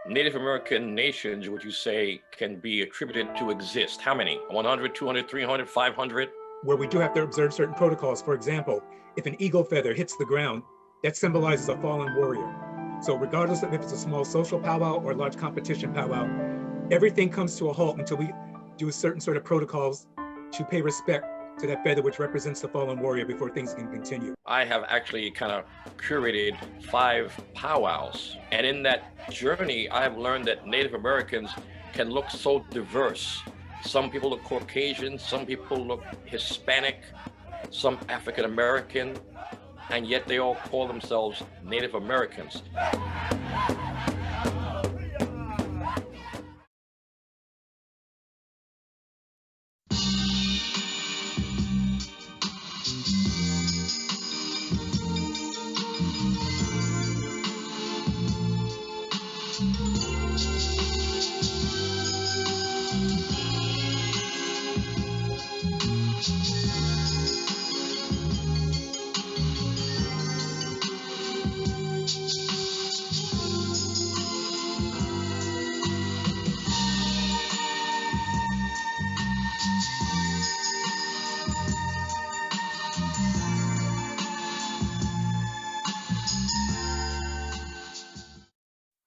Native American nations would you say can be attributed to exist? How many? 100, 200, 300, 500? Where we do have to observe certain protocols. For example, if an eagle feather hits the ground, that symbolizes a fallen warrior. So regardless of if it's a small social powwow or a large competition powwow, everything comes to a halt until we do certain sort of protocols to pay respect to that feather, which represents the fallen warrior, before things can continue. I have actually kind of curated 5 powwows. And in that journey, I've learned that Native Americans can look so diverse. Some people look Caucasian, some people look Hispanic, some African American, and yet they all call themselves Native Americans.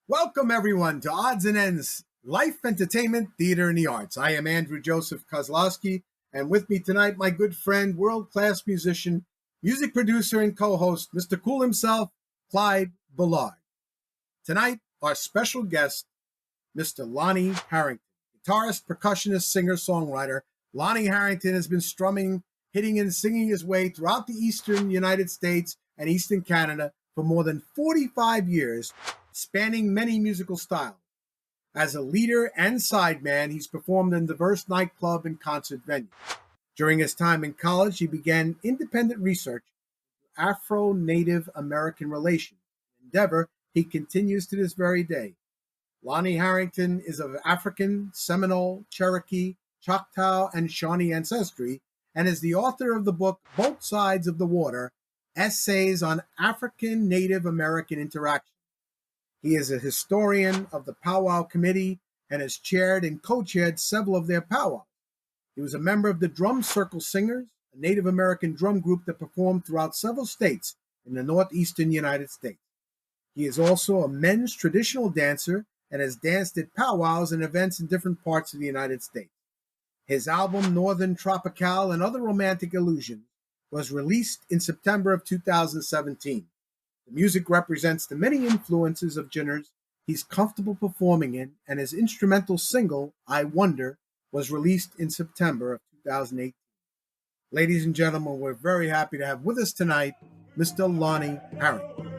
Welcome, everyone, to Odds and Ends, Life, Entertainment, Theater, and the Arts. I am Andrew Joseph Kozlowski, and with me tonight, my good friend, world-class musician, music producer, and co-host, Mr. Cool himself, Clyde Bullard. Tonight, our special guest, Mr. Lonnie Harrington. Guitarist, percussionist, singer, songwriter, Lonnie Harrington has been strumming, hitting, and singing his way throughout the eastern United States and eastern Canada for more than 45 years, spanning many musical styles. As a leader and sideman, he's performed in diverse nightclub and concert venues. During his time in college, he began independent research into Afro-Native American relations, an endeavor he continues to this very day. Lonnie Harrington is of African, Seminole, Cherokee, Choctaw, and Shawnee ancestry, and is the author of the book Both Sides of the Water, Essays on African Native American Interaction. He is a historian of the Powwow Committee and has chaired and co-chaired several of their powwows. He was a member of the Drum Circle Singers, a Native American drum group that performed throughout several states in the northeastern United States. He is also a men's traditional dancer and has danced at powwows and events in different parts of the United States. His album, Northern Tropical and Other Romantic Illusions, was released in September of 2017. The music represents the many influences of genres he's comfortable performing in, and his instrumental single, I Wonder, was released in September of 2018. Ladies and gentlemen, we're very happy to have with us tonight Mr. Lonnie Harrington.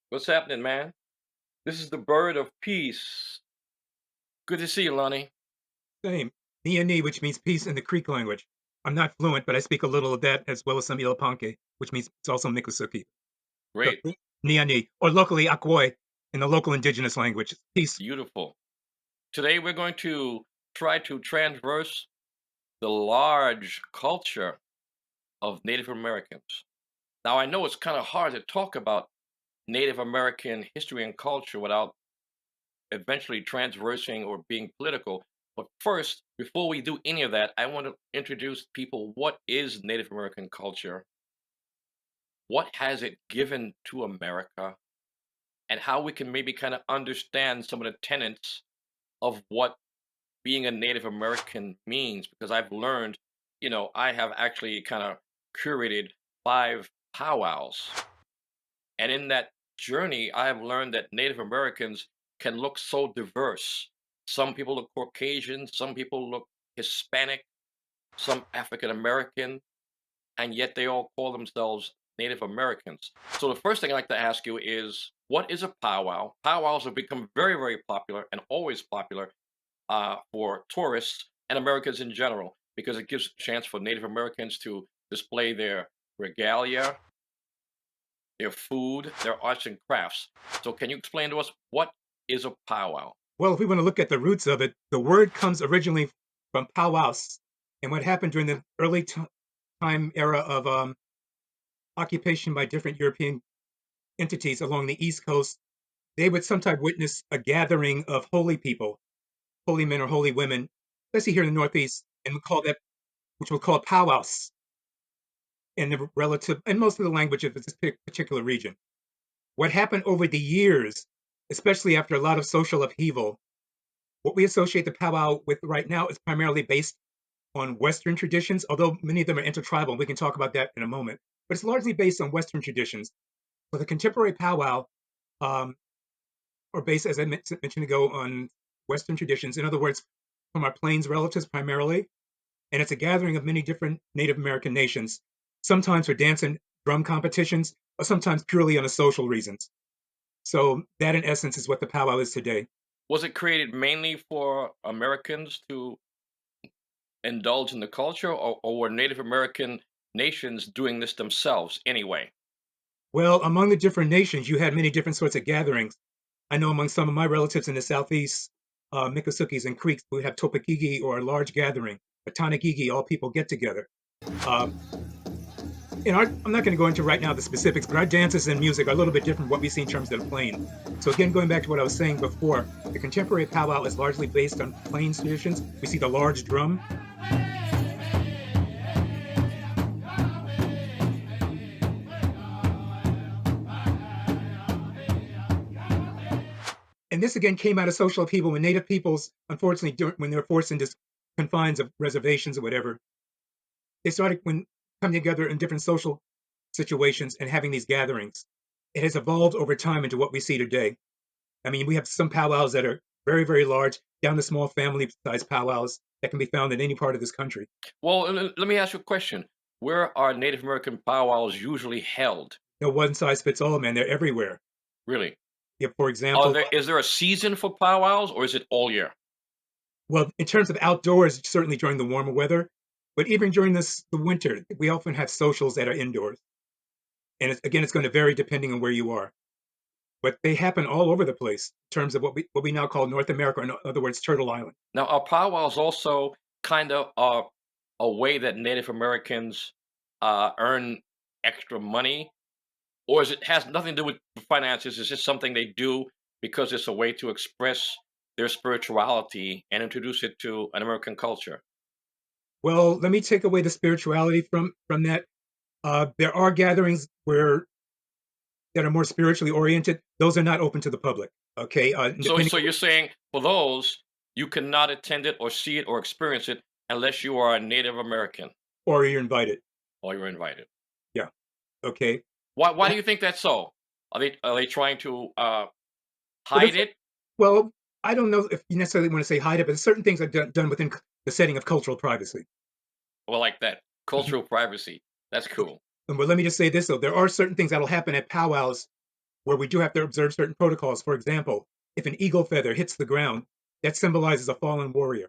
What's happening, man? This is the bird of peace. Good to see you, Lonnie. Same. Ni, which means peace in the Creek language. I'm not fluent, but I speak a little of that as well as some Ilapanke, which means it's also Miccosukee. Great. So, Ni, or locally Akwoy in the local indigenous language. Peace. Beautiful. Today we're going to try to transverse the large culture of Native Americans. Now, I know it's kind of hard to talk about Native American history and culture without eventually transversing or being political. But First, before we do any of that, I want to introduce people what is Native American culture, what has it given to America, and how we can maybe kind of understand some of the tenets of what being a Native American means. Because I've learned, I have actually kind of curated 5 powwows. And in that journey, I have learned that Native Americans can look so diverse. Some people look Caucasian, some people look Hispanic, some African American, and yet they all call themselves Native Americans. So the first thing I'd like to ask you is, what is a powwow? Powwows have become very, very popular and always popular for tourists and Americans in general because it gives a chance for Native Americans to display their regalia, their food, their arts and crafts. So can you explain to us what is a powwow? Well, if we want to look at the roots of it, the word comes originally from powwows. And what happened during the early time era of occupation by different European entities along the East Coast, they would sometimes witness a gathering of holy people, holy men or holy women, especially here in the Northeast, and we call that, which we'll call powwows in the relative, and most of the language of this particular region. What happened over the years, especially after a lot of social upheaval, what we associate the powwow with right now is primarily based on Western traditions, although many of them are intertribal, and we can talk about that in a moment. But it's largely based on Western traditions. But the contemporary powwow um, are based, as I mentioned ago, on Western traditions. In other words, from our Plains relatives primarily. And it's a gathering of many different Native American nations, sometimes for dance and drum competitions, or sometimes purely on a social reasons. So that, in essence, is what the powwow is today. Was it created mainly for Americans to indulge in the culture, or were Native American nations doing this themselves anyway? Well, among the different nations, you had many different sorts of gatherings. I know among some of my relatives in the southeast, Miccosukkees and Creeks, we have Topekigi or a large gathering. A Tanagigi, all people get together. Um, I'm not going to go into right now the specifics, but our dances and music are a little bit different from what we see in terms of the plain. So again, going back to what I was saying before, the contemporary powwow is largely based on plains traditions. We see the large drum. And this again came out of social upheaval when Native peoples, unfortunately, when they were forced into confines of reservations or whatever, they started coming together in different social situations and having these gatherings. It has evolved over time into what we see today. I mean, we have some powwows that are very, very large, down to small family-sized powwows that can be found in any part of this country. Well, let me ask you a question. Where are Native American powwows usually held? No one size fits all, man. They're everywhere. Really? Yeah, for example, Is there a season for powwows, or is it all year? well, in terms of outdoors, certainly during the warmer weather, but even during the winter, we often have socials that are indoors. And again, it's going to vary depending on where you are. But they happen all over the place in terms of what we now call North America, or in other words, Turtle Island. Now, are powwows also kind of a way that Native Americans earn extra money, or is it has nothing to do with finances? It's just something they do because it's a way to express their spirituality and introduce it to an American culture? Well, let me take away the spirituality from that. There are gatherings that are more spiritually oriented. Those are not open to the public. Okay, So you're saying for those you cannot attend it or see it or experience it unless you are a Native American or you're invited. or you're invited. Yeah. Okay. Why do you think that's so? Are they trying to Well, hide it? well, I don't know if you necessarily want to say hide it, but certain things are done within the setting of cultural privacy. Well, like that cultural privacy. That's cool. But let me just say this though: there are certain things that'll happen at powwows where we do have to observe certain protocols. For example, if an eagle feather hits the ground, that symbolizes a fallen warrior.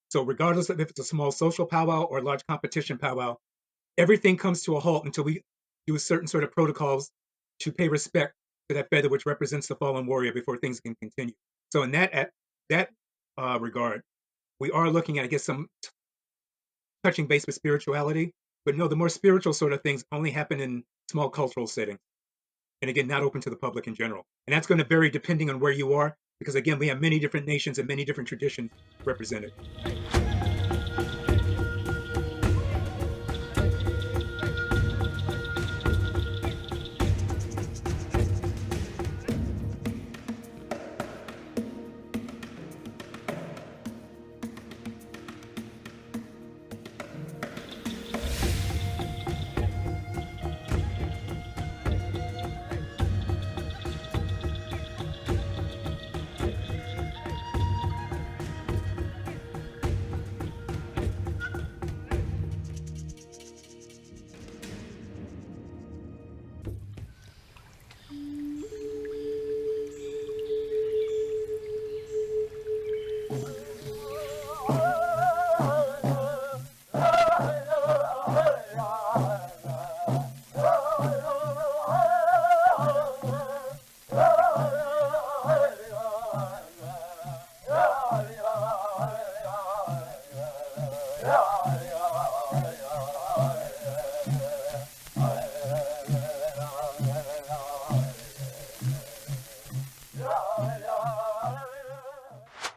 So regardless of if it's a small social powwow or a large competition powwow, everything comes to a halt until we do certain sort of protocols to pay respect to that feather, which represents the fallen warrior, before things can continue. So in that regard, we are looking at, I guess, some touching base with spirituality. But no, the more spiritual sort of things only happen in small cultural settings. And again, not open to the public in general. And that's going to vary depending on where you are. because again, we have many different nations and many different traditions represented.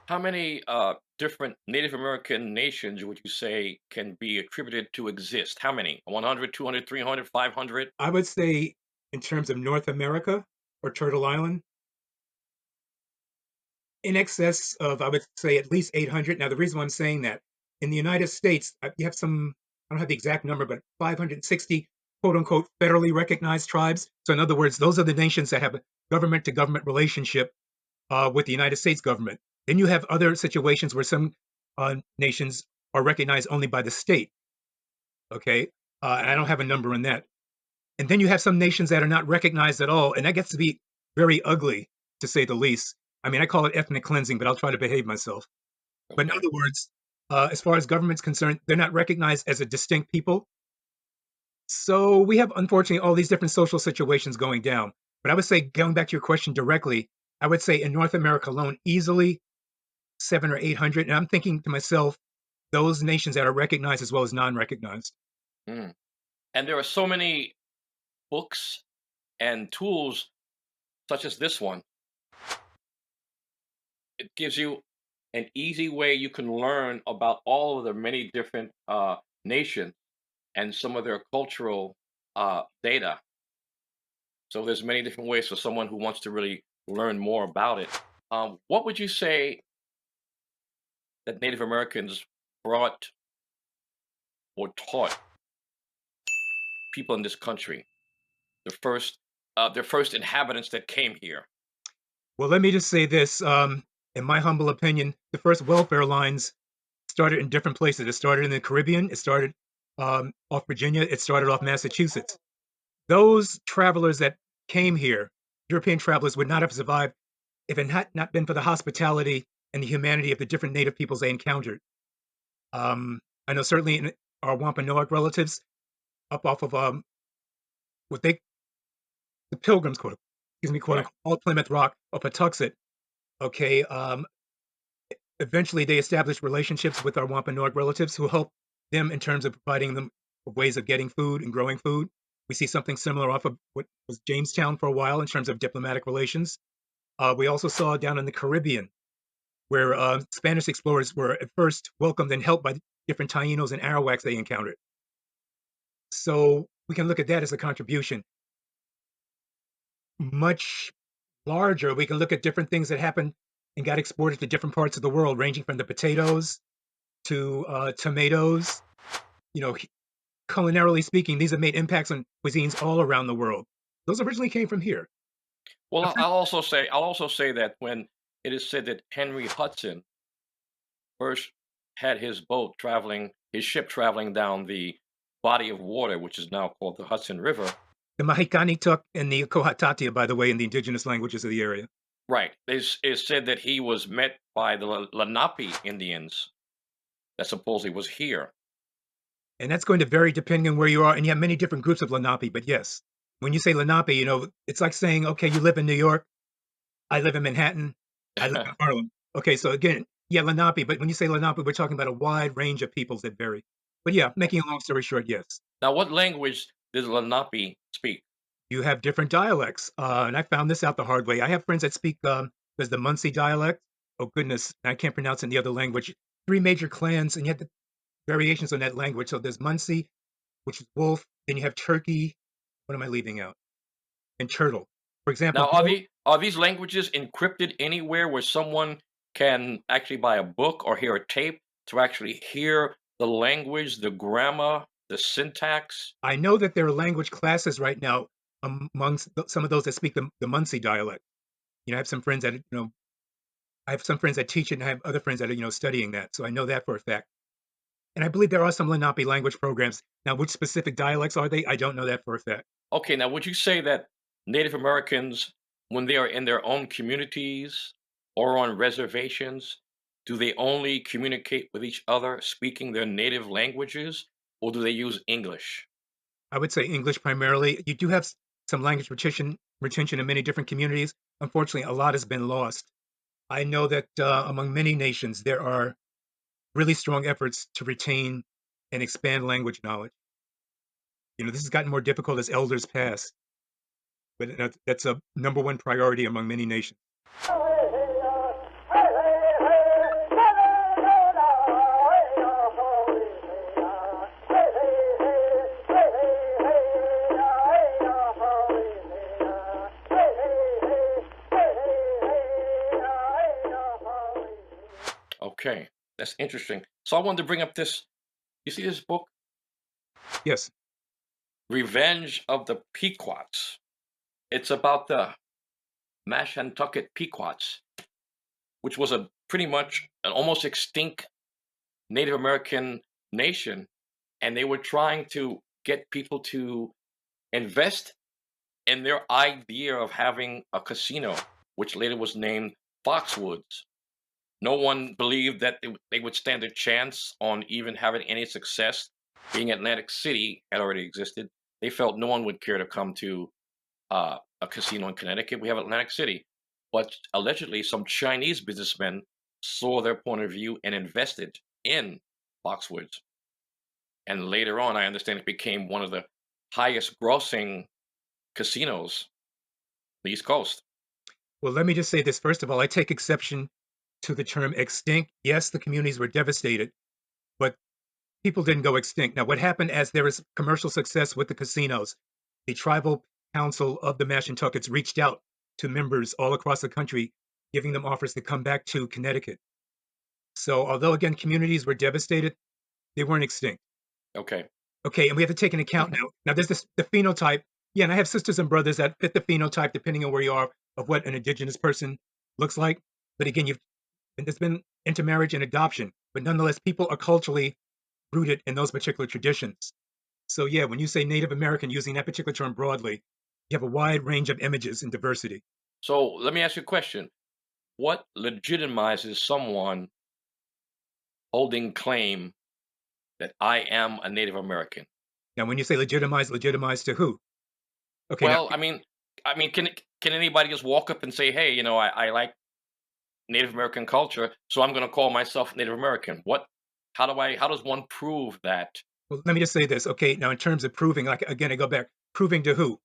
How many different Native American nations would you say can be attributed to exist? How many? 100, 200, 300, 500? I would say, in terms of North America or Turtle Island, in excess of, I would say, at least 800. Now, the reason why I'm saying that, in the United States, you have some, I don't have the exact number, but 560 quote unquote federally recognized tribes. So, in other words, those are the nations that have a government to government relationship with the United States government. Then you have other situations where some nations are recognized only by the state. Okay. And I don't have a number on that. And then you have some nations that are not recognized at all. And that gets to be very ugly, to say the least. I mean, I call it ethnic cleansing, but I'll try to behave myself. But in Okay. other words, as far as government's concerned, they're not recognized as a distinct people. So we have, unfortunately, all these different social situations going down. But I would say, going back to your question directly, I would say in North America alone, easily 700 or 800. And I'm thinking to myself, those nations that are recognized as well as non-recognized. Mm. And there are so many books and tools such as this one. It gives you an easy way you can learn about all of the many different nations and some of their cultural data. So there's many different ways for someone who wants to really learn more about it. What would you say that Native Americans brought or taught people in this country, the first, their first inhabitants that came here? Well, let me just say this. In my humble opinion, the first welfare lines started in different places. It started in the Caribbean. It started off Virginia. It started off Massachusetts. Those travelers that came here, European travelers, would not have survived if it had not been for the hospitality and the humanity of the different native peoples they encountered. I know certainly in our Wampanoag relatives up off of what they the Pilgrims quote, excuse me, quote Right. unquote, Old Plymouth Rock or Patuxet. Okay, eventually they established relationships with our Wampanoag relatives who helped them in terms of providing them ways of getting food and growing food. We see something similar off of what was Jamestown for a while in terms of diplomatic relations. We also saw down in the Caribbean where Spanish explorers were at first welcomed and helped by different Tainos and Arawaks they encountered. So we can look at that as a contribution. Much larger, we can look at different things that happened and got exported to different parts of the world, ranging from the potatoes to tomatoes. You know, culinarily speaking, these have made impacts on cuisines all around the world. Those originally came from here. Well, The I'll also say that when it is said that Henry Hudson first had his ship traveling down the body of water, which is now called the Hudson River. The Mahikanituk and the Kohatatia, by the way, in the indigenous languages of the area. Right. It's said that he was met by the Lenape Indians that supposedly was here. And that's going to vary depending on where you are. And you have many different groups of Lenape. But yes, when you say Lenape, it's like saying, okay, you live in New York. I live in Manhattan. I live in Harlem. Okay, so again, yeah, Lenape. But when you say Lenape, we're talking about a wide range of peoples that vary. But yeah, making a long story short, yes. Now, what language did Lenape speak? You have different dialects. And I found this out the hard way. I have friends that speak There's the Munsee dialect. Oh goodness, I can't pronounce it in the other language. Three major clans, and you have the variations on that language. So there's Munsee, which is wolf. Then you have turkey. What am I leaving out? And turtle. For example, Now, are these languages encrypted anywhere where someone can actually buy a book or hear a tape to actually hear the language, the grammar, the syntax? I know that there are language classes right now amongst some of those that speak the Munsee dialect. I have some friends that I have some friends that teach it, and I have other friends that are studying that. So I know that for a fact. And I believe there are some Lenape language programs. Now, which specific dialects are they? I don't know that for a fact. Okay, now would you say that Native Americans, when they are in their own communities or on reservations, do they only communicate with each other speaking their native languages, or do they use English? I would say English primarily. You do have some language retention in many different communities. Unfortunately, a lot has been lost. I know that among many nations, there are really strong efforts to retain and expand language knowledge. This has gotten more difficult as elders pass, but that's a number one priority among many nations. Okay, that's interesting. So I wanted to bring up this. You see this book, Yes. Revenge of the Pequots? It's about the Mashantucket Pequots, which was a pretty much an almost extinct Native American nation, and they were trying to get people to invest in their idea of having a casino, which later was named Foxwoods. No one believed that they would stand a chance on even having any success, being Atlantic City had already existed. They felt no one would care to come to a casino in Connecticut. We have Atlantic City. But allegedly, some Chinese businessmen saw their point of view and invested in Foxwoods. And later on, I understand it became one of the highest grossing casinos on the East Coast. Well, let me just say this. First of all, I take exception to the term extinct. Yes, the communities were devastated, but people didn't go extinct. Now, what happened as there was commercial success with the casinos, the tribal council of the Mashantuckets reached out to members all across the country, giving them offers to come back to Connecticut. So, although again communities were devastated, they weren't extinct. Okay. Okay, and we have to take into account now. Now, there's the phenotype. Yeah, and I have sisters and brothers that fit the phenotype depending on where you are of what an indigenous person looks like. But again, there's been intermarriage and adoption, but nonetheless, people are culturally rooted in those particular traditions. So yeah, when you say Native American, using that particular term broadly, you have a wide range of images and diversity. So let me ask you a question. What legitimizes someone holding claim that I am a Native American? Now, when you say legitimize to who? Okay, now Well, can anybody just walk up and say, "Hey, I like Native American culture, so I'm going to call myself Native American"? How does one prove that? well, let me just say this. Okay, now in terms of proving, like again, I go back, proving to who?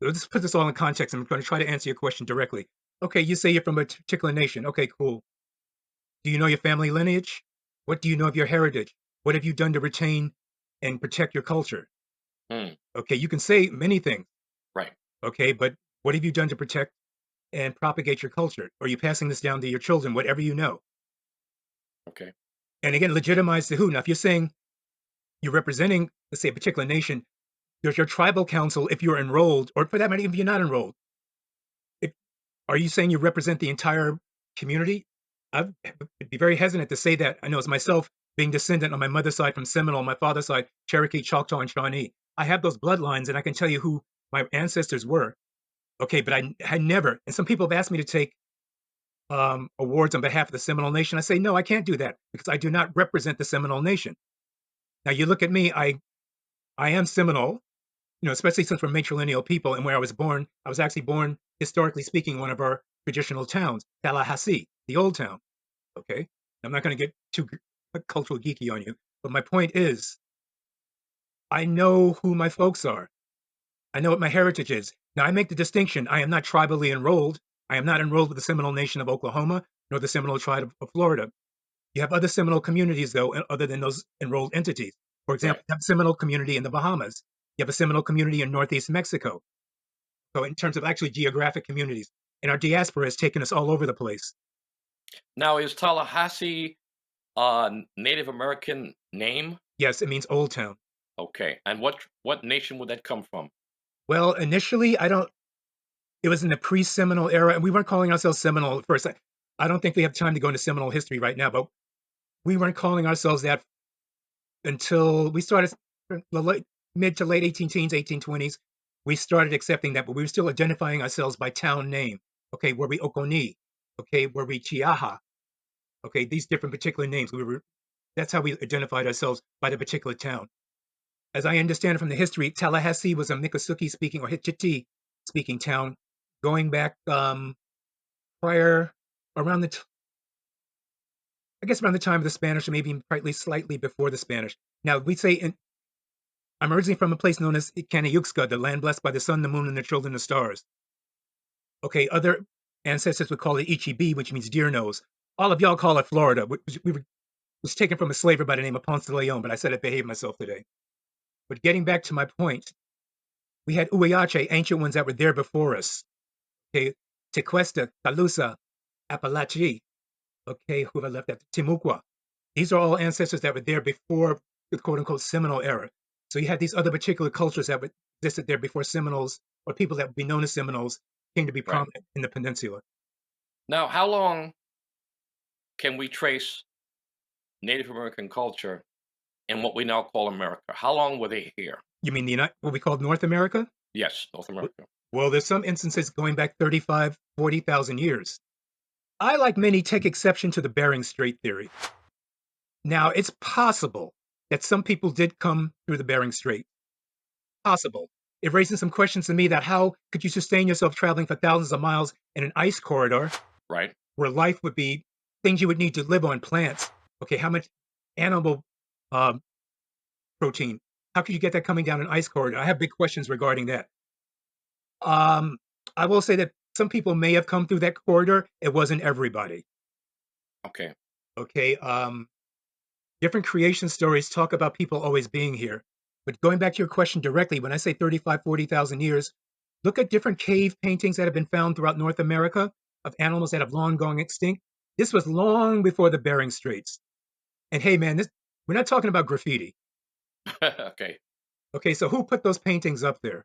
Let's put this all in context. I'm going to try to answer your question directly. Okay, you say you're from a particular nation. Okay, cool. Do you know your family lineage? What do you know of your heritage? What have you done to retain and protect your culture? Hmm, Okay, you can say many things. right. Okay, but what have you done to protect and propagate your culture? Are you passing this down to your children, whatever you know? Okay. And again, legitimize to who? Now, if you're saying you're representing, let's say, a particular nation, there's your tribal council if you're enrolled, or for that matter, even if you're not enrolled. If, are you saying you represent the entire community? I'd be very hesitant to say that. I know as myself being descendant on my mother's side from Seminole, on my father's side, Cherokee, Choctaw, and Shawnee. I have those bloodlines, and I can tell you who my ancestors were. Okay, but I had never, and some people have asked me to take awards on behalf of the Seminole Nation. I say, no, I can't do that because I do not represent the Seminole Nation. Now, you look at me, I am Seminole, especially since we're matrilineal people, and where I was born, I was actually born, historically speaking, one of our traditional towns, Tallahassee, the old town. Okay, I'm not going to get too cultural geeky on you, but my point is, I know who my folks are. I know what my heritage is. Now, I make the distinction. I am not tribally enrolled. I am not enrolled with the Seminole Nation of Oklahoma nor the Seminole Tribe of Florida. You have other Seminole communities, though, other than those enrolled entities. For Right. example, you have a Seminole community in the Bahamas. You have a Seminole community in Northeast Mexico. So in terms of actually geographic communities, and our diaspora has taken us all over the place. Now, is Tallahassee a Native American name? Yes, it means Old Town. Okay. And what nation would that come from? Well, initially, it was in the pre-Seminole era, and we weren't calling ourselves Seminole at first. I don't think we have time to go into Seminole history right now, but we weren't calling ourselves that until we started mid to late 18 teens, 1820s. We started accepting that, but we were still identifying ourselves by town name. Okay, were we Oconee? Okay, were we Chiaja? Okay, these different particular names. That's how we identified ourselves, by the particular town. As I understand it from the history, Tallahassee was a Miccosukee speaking or Hitchiti speaking town, going back prior around I guess around the time of the Spanish, or maybe slightly before the Spanish. Now we say I'm originally from a place known as Kanayuxka, the land blessed by the sun, the moon, and the children of stars. Okay, other ancestors would call it Ichibi, which means deer nose. All of y'all call it Florida, which was taken from a slaver by the name of Ponce de Leon, but I said I behaved myself today. But getting back to my point, we had Uayache, ancient ones that were there before us. Okay, Tequesta, Calusa, Apalache, okay, who have I left at Timucua. These are all ancestors that were there before the quote-unquote Seminole era. So you had these other particular cultures that existed there before Seminoles, or people that would be known as Seminoles, came to be prominent in the peninsula. Now, how long can we trace Native American culture in what we now call America? How long were they here? You mean what we call North America? Yes, North America. Well, there's some instances going back 35, 40,000 years. I, like many, take exception to the Bering Strait theory. Now, it's possible that some people did come through the Bering Strait. Possible. It raises some questions to me that how could you sustain yourself traveling for thousands of miles in an ice corridor, right, where life would be things you would need to live on, plants. Okay, how much animal protein? How could you get that coming down an ice corridor? I have big questions regarding that. I will say that some people may have come through that corridor. It wasn't everybody. Okay. Okay. Different creation stories talk about people always being here. But going back to your question directly, when I say 35, 40,000 years, look at different cave paintings that have been found throughout North America of animals that have long gone extinct. This was long before the Bering Straits. And hey, man, we're not talking about graffiti. Okay. Okay, so who put those paintings up there?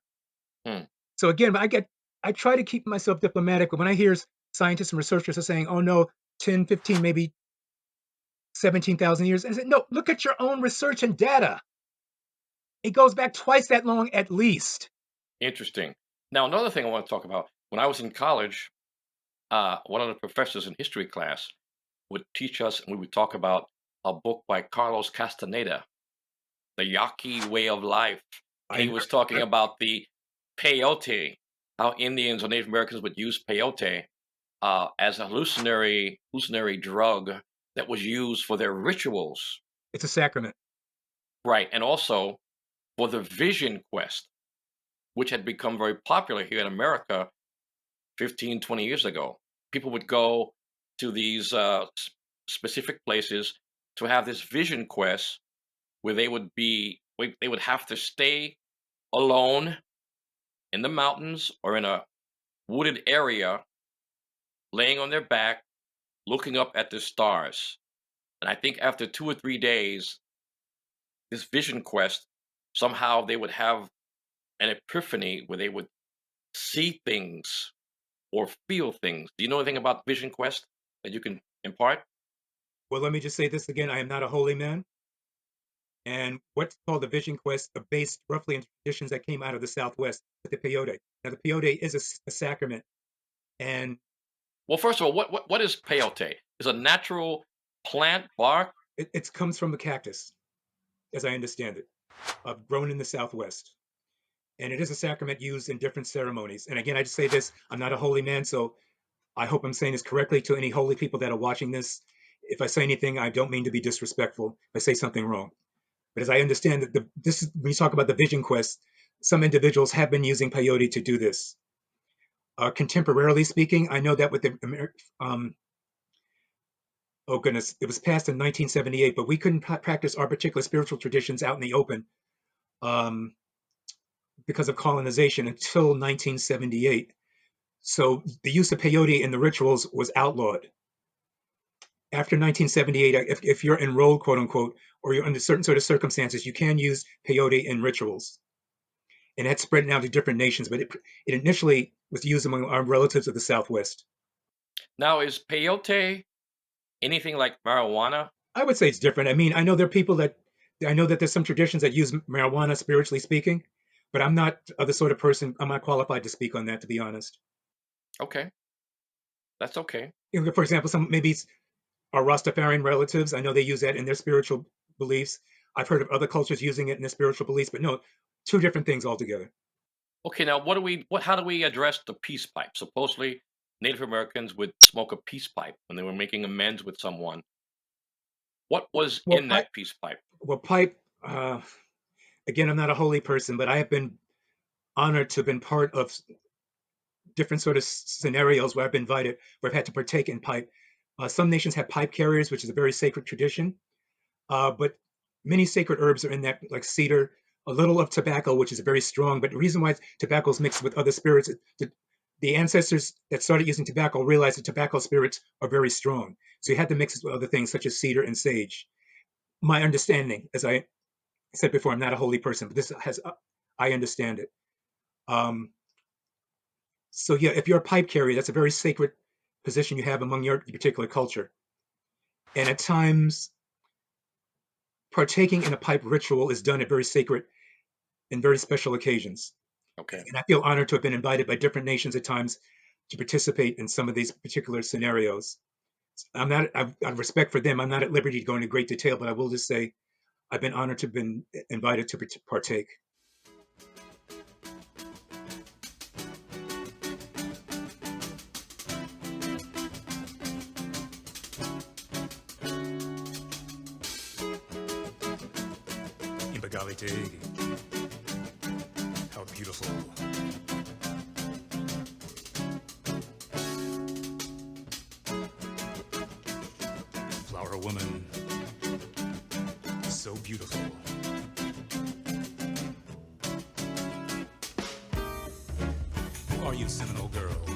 Hmm. So again, I try to keep myself diplomatic, but when I hear scientists and researchers are saying, oh no, 10, 15, maybe 17,000 years, I said, no, look at your own research and data. It goes back twice that long at least. Interesting. Now, another thing I want to talk about, when I was in college, one of the professors in history class would teach us, and we would talk about a book by Carlos Castaneda, The Yaqui Way of Life. And he was talking about the peyote, how Indians or Native Americans would use peyote as a hallucinatory drug that was used for their rituals. It's a sacrament. Right. And also for the vision quest, which had become very popular here in America 15, 20 years ago. People would go to these specific places to have this vision quest where they would have to stay alone in the mountains or in a wooded area, laying on their back, looking up at the stars. And I think after 2 or 3 days, this vision quest, somehow they would have an epiphany where they would see things or feel things. Do you know anything about vision quest that you can impart? Well, let me just say this again. I am not a holy man. And what's called the vision quest are based roughly in traditions that came out of the Southwest with the peyote. Now, the peyote is a sacrament. And well, first of all, what is peyote? Is a natural plant bark? It comes from a cactus, as I understand it, grown in the Southwest. And it is a sacrament used in different ceremonies. And again, I just say this, I'm not a holy man, so I hope I'm saying this correctly to any holy people that are watching this. If I say anything, I don't mean to be disrespectful if I say something wrong. But as I understand that when you talk about the vision quest, some individuals have been using peyote to do this. Contemporarily speaking, I know that with the oh goodness, it was passed in 1978, but we couldn't practice our particular spiritual traditions out in the open um, because of colonization until 1978. So the use of peyote in the rituals was outlawed. After 1978, if you're enrolled, quote unquote, or you're under certain sort of circumstances, you can use peyote in rituals. And that's spread now to different nations, but it initially was used among our relatives of the Southwest. Now, is peyote anything like marijuana? I would say it's different. I mean, I know there are people that I know that there's some traditions that use marijuana, spiritually speaking, but I'm not the sort of person. I'm not qualified to speak on that, to be honest. Okay, that's okay. You know, for example, some maybe our Rastafarian relatives. I know they use that in their spiritual beliefs. I've heard of other cultures using it in their spiritual beliefs, but no, two different things altogether. Okay, now how do we address the peace pipe? Supposedly, Native Americans would smoke a peace pipe when they were making amends with someone. What was Well, in that peace pipe? pipe. Again, I'm not a holy person, but I have been honored to have been part of different sort of scenarios where I've been invited, where I've had to partake in pipe. Some nations have pipe carriers, which is a very sacred tradition. But many sacred herbs are in that, like cedar, a little of tobacco, which is very strong. But the reason why tobacco is mixed with other spirits, the ancestors that started using tobacco realized that tobacco spirits are very strong. So you had to mix it with other things such as cedar and sage. My understanding, as I said before, I'm not a holy person, but I understand it. Um, so yeah, if you're a pipe carrier, that's a very sacred position you have among your particular culture. And at times, partaking in a pipe ritual is done at very sacred and very special occasions. Okay. And I feel honored to have been invited by different nations at times to participate in some of these particular scenarios. I've respect for them. I'm not at liberty to go into great detail, but I will just say I've been honored to have been invited to partake. How beautiful. Flower woman, so beautiful. Who are you, Seminole girl?